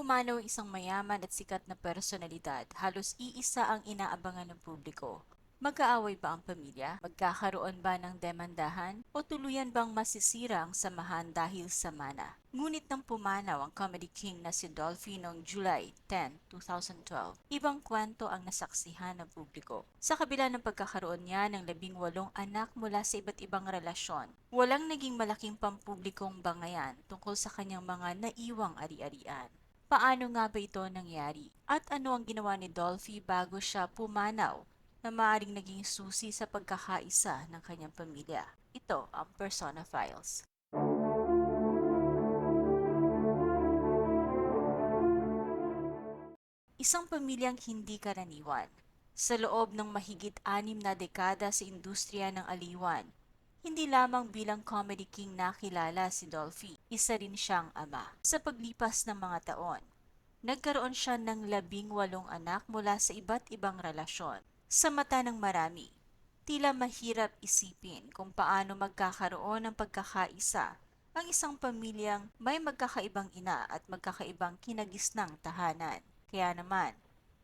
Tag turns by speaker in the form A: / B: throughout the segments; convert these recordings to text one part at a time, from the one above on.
A: pumanaw ang isang mayaman at sikat na personalidad, halos iisa ang inaabangan ng publiko. Mag-aaway ba ang pamilya? Magkakaroon ba ng demandahan? O tuluyan bang masisira ang samahan dahil sa mana? Ngunit nang pumanaw ang comedy king na si Dolphy noong July 10, 2012, ibang kwento ang nasaksihan ng publiko. Sa kabila ng pagkakaroon niya ng 18 anak mula sa iba't ibang relasyon, walang naging malaking pampublikong bangayan tungkol sa kanyang mga naiwang ari-arian. Paano nga ba ito nangyari? At ano ang ginawa ni Dolphy bago siya pumanaw na maaaring naging susi sa pagkakaisa ng kanyang pamilya? Ito ang Persona Files. Isang pamilyang hindi karaniwan. Sa loob ng mahigit 6 na dekada sa industriya ng aliwan, hindi lamang bilang comedy king nakilala si Dolphy, isa rin siyang ama. Sa paglipas ng mga taon, nagkaroon siya ng 18 anak mula sa iba't ibang relasyon. Sa mata ng marami, tila mahirap isipin kung paano magkakaroon ng pagkakaisa ang isang pamilyang may magkakaibang ina at magkakaibang kinagisnang tahanan. Kaya naman,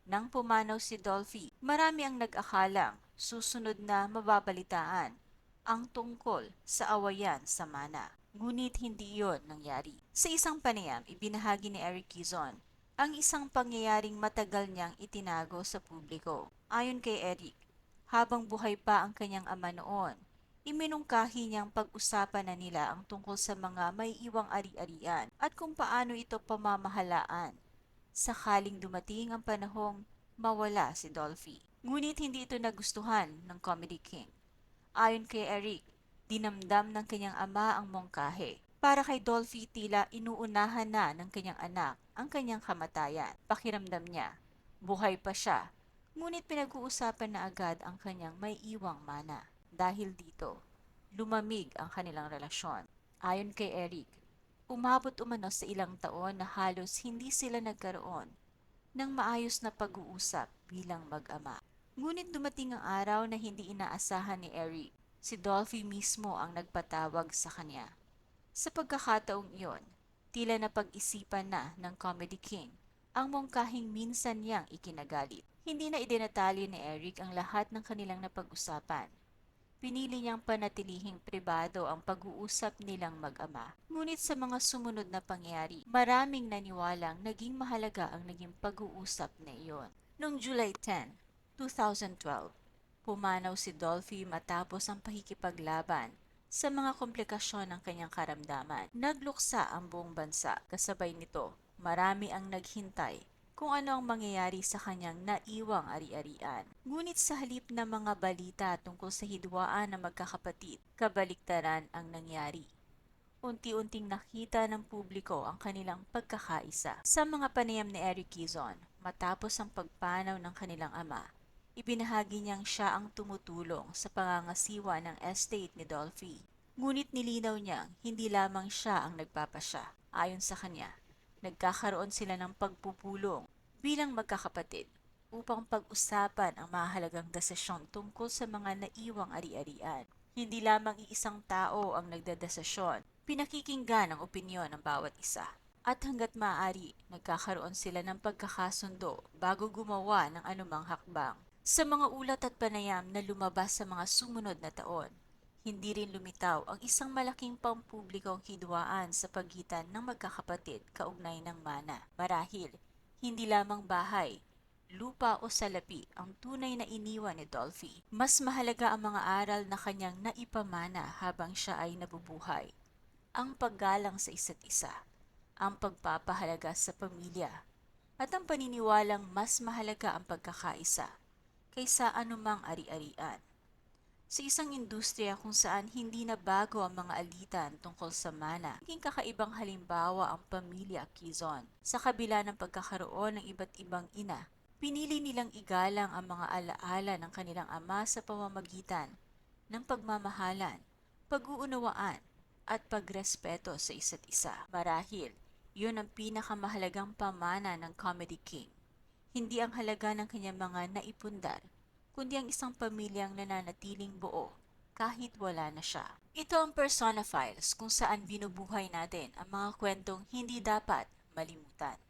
A: nang pumanaw si Dolphy, marami ang nag-akalang susunod na mababalitaan ang tungkol sa awayan sa mana. Ngunit hindi iyon nangyari. Sa isang panayam, ibinahagi ni Eric Kizon ang isang pangyayaring matagal niyang itinago sa publiko. Ayon kay Eric, habang buhay pa ang kanyang ama noon, iminungkahi niyang pag-usapan na nila ang tungkol sa mga may iwang ari-arian at kung paano ito pamamahalaan sakaling dumating ang panahong mawala si Dolphy. Ngunit hindi ito nagustuhan ng Comedy King. Ayon kay Eric, dinamdam ng kanyang ama ang mongkahe. Para kay Dolphy, tila inuunahan na ng kanyang anak ang kanyang kamatayan. Pakiramdam niya, buhay pa siya, ngunit pinag-uusapan na agad ang kanyang may iwang mana. Dahil dito, lumamig ang kanilang relasyon. Ayon kay Eric, umabot umano sa ilang taon na halos hindi sila nagkaroon ng maayos na pag-uusap bilang mag-ama. Ngunit dumating ang araw na hindi inaasahan ni Eric. Si Dolphy mismo ang nagpatawag sa kanya. Sa pagkakataong iyon, tila napag-isipan na ng Comedy King ang mongkahing minsan niyang ikinagalit. Hindi na idinatali ni Eric ang lahat ng kanilang napag-usapan. Pinili niyang panatilihing pribado ang pag-uusap nilang mag-ama. Ngunit sa mga sumunod na pangyayari, maraming naniwalang naging mahalaga ang naging pag-uusap na iyon. Noong July 10, 2012, pumanaw si Dolphy matapos ang pakikipaglaban sa mga komplikasyon ng kanyang karamdaman. Nagluksa ang buong bansa. Kasabay nito, marami ang naghintay kung ano ang mangyayari sa kanyang naiwang ari-arian. Ngunit sa halip na mga balita tungkol sa hidwaan ng magkakapatid, kabaliktaran ang nangyari. Unti-unting nakita ng publiko ang kanilang pagkakaisa. Sa mga panayam ni Eric Kizon, matapos ang pagpanaw ng kanilang ama, ibinahagi niyang siya ang tumutulong sa pangangasiwa ng estate ni Dolphy. Ngunit nilinaw niyang hindi lamang siya ang nagpapasya. Ayon sa kanya, nagkakaroon sila ng pagpupulong bilang magkakapatid upang pag-usapan ang mahalagang desisyon tungkol sa mga naiwang ari-arian. Hindi lamang iisang tao ang nagdedesisyon, pinakikinggan ang opinyon ng bawat isa. At hanggat maaari, nagkakaroon sila ng pagkakasundo bago gumawa ng anumang hakbang. Sa mga ulat at panayam na lumabas sa mga sumunod na taon, hindi rin lumitaw ang isang malaking pampublikong hidwaan sa pagitan ng magkakapatid kaugnay ng mana. Marahil, hindi lamang bahay, lupa o salapi ang tunay na iniwan ni Dolphy. Mas mahalaga ang mga aral na kanyang naipamana habang siya ay nabubuhay. Ang paggalang sa isa't isa, ang pagpapahalaga sa pamilya, at ang paniniwalang mas mahalaga ang pagkakaisa kaysa anumang ari-arian. Sa isang industriya kung saan hindi na bago ang mga alitan tungkol sa mana, naging kakaibang halimbawa ang pamilya Quezon. Sa kabila ng pagkakaroon ng iba't ibang ina, pinili nilang igalang ang mga alaala ng kanilang ama sa pamamagitan ng pagmamahalan, pag-uunawaan, at pagrespeto sa isa't isa. Marahil, yun ang pinakamahalagang pamana ng Comedy King. Hindi ang halaga ng kanyang mga naipundar, kundi ang isang pamilyang nananatiling buo kahit wala na siya. Ito ang Persona Files, kung saan binubuhay natin ang mga kwentong hindi dapat malimutan.